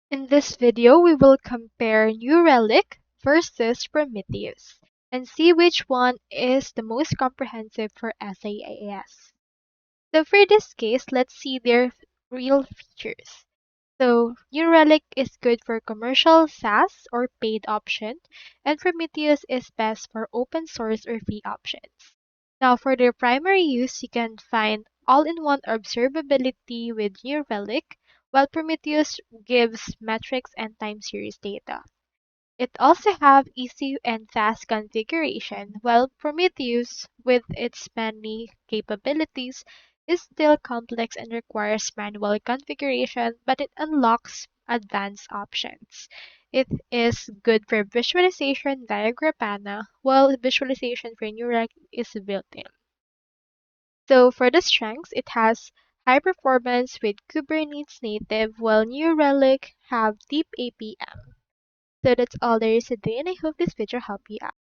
In this video, we will compare New Relic versus Prometheus and see which one is the most comprehensive for SaaS. So for this case, let's see their real features. So New Relic is good for commercial SaaS or paid option, and Prometheus is best for open source or free options. Now for their primary use, you can find all-in-one observability with New Relic, while Prometheus gives metrics and time series data. It also have easy and fast configuration, while Prometheus, with its many capabilities, is still complex and requires manual configuration, but it unlocks advanced options. It is good for visualization via Grafana, while visualization for Neuralink is built-in. So for the strengths, it has high performance with Kubernetes native, while New Relic have deep APM. So that's all there is today, and I hope this video helped you out.